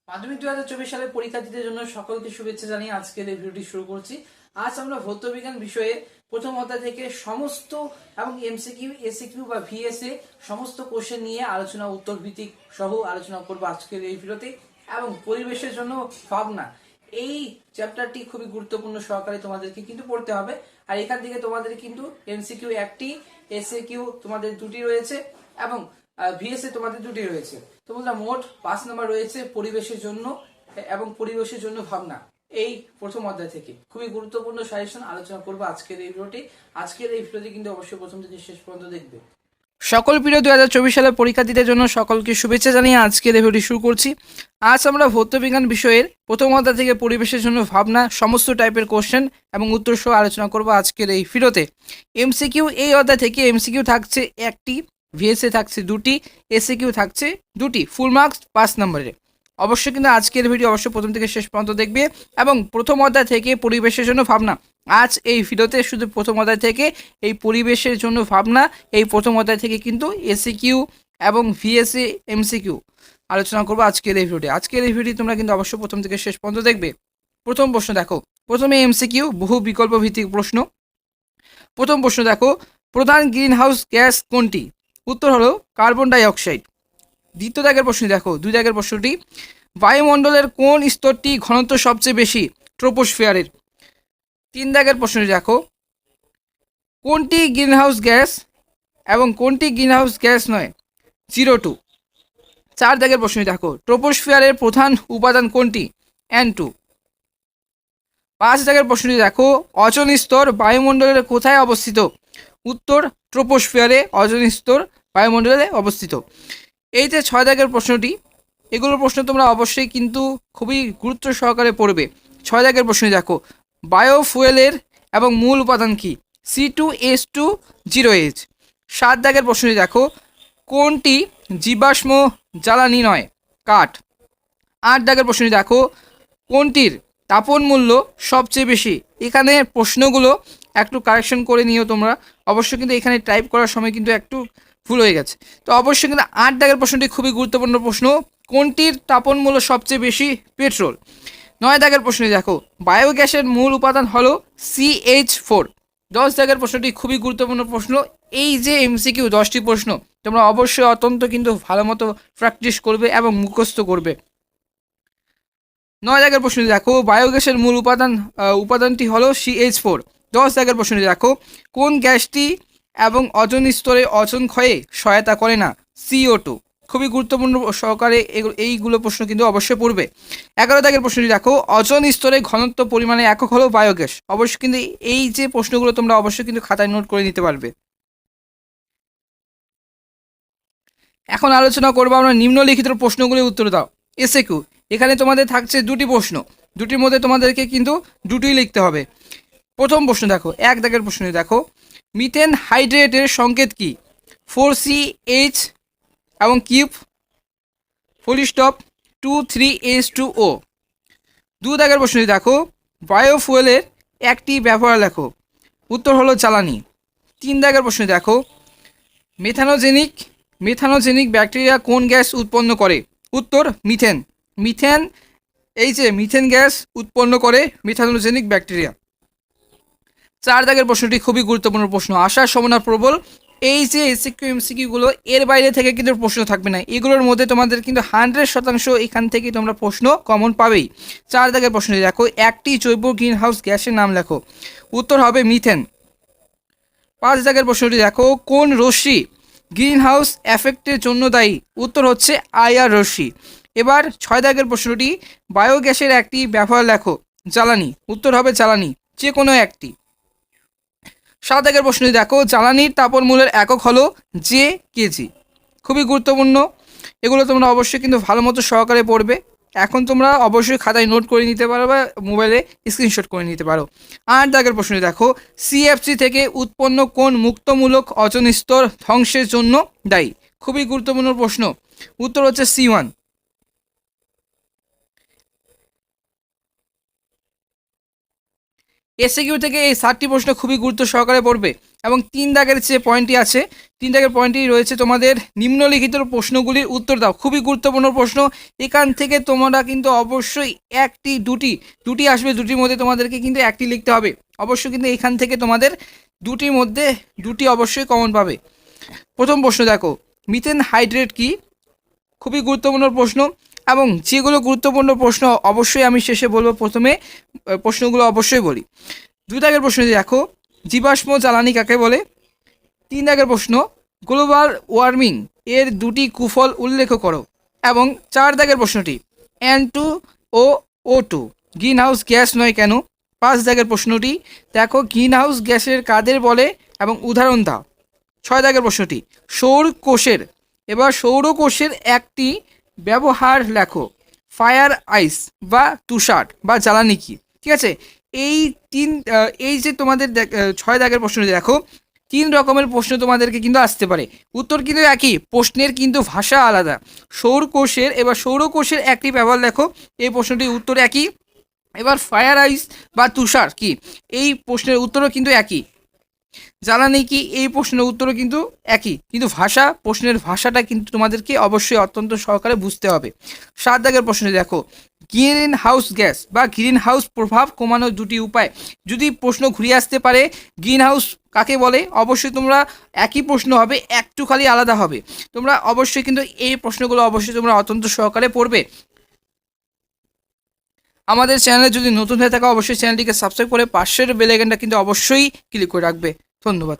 মাধ্যমিক 2024 সালের পরীক্ষার্থীদের জন্য সকলকে শুভেচ্ছা জানিয়ে আজকের এই ভিডিওটি শুরু করছি। আজ আমরা ভৌত বিজ্ঞান বিষয়ে প্রথম অধ্যায় থেকে সমস্ত এবং এমসিকিউ, এসিকিউ বা ভিএসএ সমস্ত কোশ্চেন নিয়ে আলোচনা, উত্তর ভিত্তিক সহ আলোচনা করবো আজকের এই ভিডিওতে। এবং পরিবেশের জন্য ভাবনা, এই চ্যাপ্টারটি খুবই গুরুত্বপূর্ণ সহকারে তোমাদেরকে কিন্তু পড়তে হবে। আর এখান থেকে তোমাদের কিন্তু এমসিকিউ একটি, এসিকিউ তোমাদের দুটি রয়েছে এবং ভিএসএ তোমাদের দুটি রয়েছে। তো বন্ধুরা, মোট 5 নাম্বার রয়েছে পরিবেশের জন্য এবং পরিবেশের জন্য ভাবনা। এই প্রথম অধ্যায় থেকে খুবই গুরুত্বপূর্ণ সাজেশন আলোচনা করবো আজকের এই ভিডিওটি। আজকের এই ভিডিওটি কিন্তু অবশ্যই প্রথম থেকে শেষ পর্যন্ত দেখবে। সকল প্রিয় 2024 সালের পরীক্ষার্থীদের জন্য সকলকে শুভেচ্ছা জানিয়ে আজকের এই ভিডিওটি শুরু করছি। আজ আমরা ভৌত বিজ্ঞান বিষয়ের প্রথম অধ্যায় থেকে পরিবেশের জন্য ভাবনা সমস্ত টাইপের কোশ্চেন এবং উত্তর সহ আলোচনা করবো আজকের এই ভিডিওতে। এমসিকিউ এই অধ্যায় থেকে এমসিকিউ থাকছে একটি, ভিএসএ থাকছে দুটি, এসিকিউ থাকছে দুটি, ফুল মার্কস 5 নম্বরের। অবশ্যই কিন্তু আজকের ভিডিও অবশ্যই প্রথম থেকে শেষ পর্যন্ত দেখবে। এবং প্রথম অধ্যায় থেকে পরিবেশের জন্য ভাবনা, আজ এই ভিডিওতে শুধু প্রথম অধ্যায় থেকে এই পরিবেশের জন্য ভাবনা, এই প্রথম অধ্যায় থেকে কিন্তু এসিকিউ এবং ভিএসএ, এমসিকিউ আলোচনা করবো আজকের এই ভিডিওতে। আজকের এই ভিডিও তোমরা কিন্তু অবশ্যই প্রথম থেকে শেষ পর্যন্ত দেখবে। প্রথম প্রশ্ন দেখো, প্রথমে এমসিকিউ বহু বিকল্প ভিত্তিক প্রশ্ন। প্রথম প্রশ্ন দেখো, প্রধান গ্রিন হাউস গ্যাস কোনটি? উত্তর হলো কার্বন ডাই অক্সাইড। দ্বিতীয় দাগের প্রশ্ন দেখো, 2 দাগের প্রশ্নটি, বায়ুমণ্ডলের কোন স্তরটি ঘনত্ব সবচেয়ে বেশি? ট্রোপোস্ফিয়ারের। 3 দাগের প্রশ্নটি দেখো, কোনটি গ্রিনহাউস গ্যাস এবং কোনটি গ্রিনহাউস গ্যাস নয়? CO2। 4 দাগের প্রশ্নটি দেখো, ট্রোপোস্ফিয়ারের প্রধান উপাদান কোনটি? N2। 5 দাগের প্রশ্নটি দেখো, ওজোন স্তর বায়ুমণ্ডলের কোথায় অবস্থিত? উত্তর ট্রোপোস্ফিয়ারে ওজোন স্তর বায়ুমণ্ডলে অবস্থিত। এই যে 6 দাগের প্রশ্নটি, এগুলোর প্রশ্ন তোমরা অবশ্যই কিন্তু খুবই গুরুত্ব সহকারে পড়বে। 6 দাগের প্রশ্নটি দেখো, বায়োফুয়েলের এবং মূল উপাদান কি? C2H2OH। 7 দাগের প্রশ্নটি দেখো, কোনটি জীবাশ্ম জ্বালানি নয়? কাঠ। 8 দাগের প্রশ্নটি দেখো, কোনটির তাপন মূল্য সবচেয়ে বেশি? এখানে প্রশ্নগুলো একটু কারেকশন করে নিও তোমরা, অবশ্যই কিন্তু এখানে টাইপ করার সময় কিন্তু একটু ভুল হয়ে গেছে। তো অবশ্যই কিন্তু 8 দাগের প্রশ্নটি খুবই গুরুত্বপূর্ণ প্রশ্ন, কোনটির তাপন মূল্য সবচেয়ে বেশি? পেট্রোল। 9 দাগের প্রশ্নটি দেখো, বায়োগ্যাসের মূল উপাদান হলো CH4। 10 দাগের প্রশ্নটি খুবই গুরুত্বপূর্ণ প্রশ্ন। এই যে এমসিকিউ 10টি প্রশ্ন তোমরা অবশ্যই অত্যন্ত কিন্তু ভালো মতো প্র্যাকটিস করবে এবং মুখস্থ করবে। 9 দাগের প্রশ্নটি দেখো, বায়োগ্যাসের মূল উপাদানটি হলো CH4। 10 দাগের প্রশ্নটি দেখো, কোন গ্যাসটি এবং ওজোন স্তরে ওজোন ক্ষয়ে সহায়তা করে না? CO2। খুবই গুরুত্বপূর্ণ সহকারে এইগুলো প্রশ্ন কিন্তু অবশ্যই পড়বে। 11 দাগের প্রশ্নটি দেখো, ওজোন স্তরে ঘনত্ব পরিমাণে একক হলো বায়োগ্যাস। অবশ্যই কিন্তু এই যে প্রশ্নগুলো তোমরা অবশ্যই কিন্তু খাতায় নোট করে নিতে পারবে। এখন আলোচনা করবো আমরা নিম্নলিখিত প্রশ্নগুলির উত্তর দাও। এসএকিউ, এখানে তোমাদের থাকছে দুটি প্রশ্ন, দুটির মধ্যে তোমাদেরকে কিন্তু দুটোই লিখতে হবে। প্রথম প্রশ্ন দেখো, 1 দাগের প্রশ্নটি দেখো, মিথেন হাইড্রেটের সংকেত কি? 4CH এবং কিউব ফুল স্টপ 2,3H2O। 2 দাগের প্রশ্নটি দেখো, বায়োফুয়েলের একটি ব্যবহার লেখো। উত্তর হলো জ্বালানি। 3 দাগের প্রশ্নটি দেখো, মেথানোজেনিক ব্যাকটেরিয়া কোন গ্যাস উৎপন্ন করে? উত্তর মিথেন। এই যে মিথেন গ্যাস উৎপন্ন করে মেথানোজেনিক ব্যাকটেরিয়া। 4 দাগের প্রশ্নটি খুবই গুরুত্বপূর্ণ প্রশ্ন, আশার সম্ভাবনা প্রবল। এই যে এমসিকিউগুলো এর বাইরে থেকে কিন্তু প্রশ্ন থাকবে না, এগুলোর মধ্যে তোমাদের কিন্তু 100% এখান থেকে তোমরা প্রশ্ন কমন পাবেই। 4 দাগের প্রশ্নটি দেখো, একটি জৈব গ্রিনহাউস গ্যাসের নাম লেখো। উত্তর হবে মিথেন। 5 দাগের প্রশ্নটি দেখো, কোন রশ্মি গ্রিনহাউস এফেক্টের জন্য দায়ী? উত্তর হচ্ছে IR রশ্মি। এবার 6 দাগের প্রশ্নটি, বায়োগ্যাসের একটি ব্যবহার লেখো। জ্বালানি। উত্তর হবে জ্বালানি, যে কোনো একটি। 7 দাগের প্রশ্নটি দেখো, জ্বালানির তাপন মূল্যের একক হলো কেজি। খুবই গুরুত্বপূর্ণ, এগুলো তোমরা অবশ্যই কিন্তু ভালো মতো সহকারে পড়বে। এখন তোমরা অবশ্যই খাতায় নোট করে নিতে পারো বা মোবাইলে স্ক্রিনশট করে নিতে পারো। 8 দাগের প্রশ্নটি দেখো, CFC থেকে উৎপন্ন কোন মুক্তমূলক ওজোন স্তর ধ্বংসের জন্য দায়ী? খুবই গুরুত্বপূর্ণ প্রশ্ন, উত্তর হচ্ছে C1। এসএকিউ থেকে এই 7টি প্রশ্ন খুবই গুরুত্ব সহকারে পড়বে এবং 3 দাগের যে পয়েন্টটি আছে 3 দাগের পয়েন্টটি রয়েছে তোমাদের নিম্নলিখিত প্রশ্নগুলির উত্তর দাও। খুবই গুরুত্বপূর্ণ প্রশ্ন, এখান থেকে তোমরা কিন্তু অবশ্যই একটি দুটি আসবে, দুটির মধ্যে তোমাদেরকে কিন্তু একটি লিখতে হবে। অবশ্যই কিন্তু এখান থেকে তোমাদের দুটির মধ্যে দুটি অবশ্যই কমন পাবে। প্রথম প্রশ্ন দেখো, মিথেন হাইড্রেট কি? খুবই গুরুত্বপূর্ণ প্রশ্ন এবং যেগুলো গুরুত্বপূর্ণ প্রশ্ন অবশ্যই আমি শেষে বলবো, প্রথমে প্রশ্নগুলো অবশ্যই বলি। 2 দাগের প্রশ্ন দেখো, জীবাশ্ম জ্বালানি কাকে বলে? 3 দাগের প্রশ্ন, গ্লোবাল ওয়ার্মিং এর দুটি কুফল উল্লেখ করো। এবং 4 দাগের প্রশ্নটি, N2O2 গ্রিন হাউস গ্যাস নয় কেন? 5 দাগের প্রশ্নটি দেখো, গ্রিন হাউস গ্যাসের কাদের বলে এবং উদাহরণ দাও। 6 দাগের প্রশ্নটি, সৌরকোষের একটি ব্যবহার লেখো। ফায়ার আইস বা তুষার বা জ্বালানি কি? ঠিক আছে, এই যে তোমাদের 6 দাগের প্রশ্নটি দেখো, 3 রকমের প্রশ্ন তোমাদেরকে কিন্তু আসতে পারে। উত্তর কিন্তু একই, প্রশ্নের কিন্তু ভাষা আলাদা। সৌরকোষের একটি ব্যবহার লেখো, এই প্রশ্নটির উত্তর একই। এবার ফায়ার আইস বা তুষার কি, এই প্রশ্নের উত্তরও কিন্তু একই। জ্বালানি কি, এই প্রশ্নের উত্তরও কিন্তু একই, কিন্তু প্রশ্নের ভাষাটা কিন্তু তোমাদেরকে অবশ্যই অত্যন্ত সহকারে বুঝতে হবে। 7 দাগের প্রশ্নে দেখো, গ্রিন হাউস গ্যাস বা গ্রিন হাউস প্রভাব কমানোর দুটি উপায়। যদি প্রশ্ন ঘুরিয়ে আসতে পারে গ্রিন হাউস কাকে বলে, অবশ্যই তোমরা একই প্রশ্ন হবে, একটু খালি আলাদা হবে। তোমরা অবশ্যই কিন্তু এই প্রশ্নগুলো অবশ্যই তোমরা অত্যন্ত সহকারে পড়বে। আমাদের চ্যানেলে যদি নতুন হয়ে থাকা অবশ্যই চ্যানেলটিকে সাবস্ক্রাইব করে পাশের বেল আইকনটা কিন্তু অবশ্যই ক্লিক করে রাখবে। ধন্যবাদ।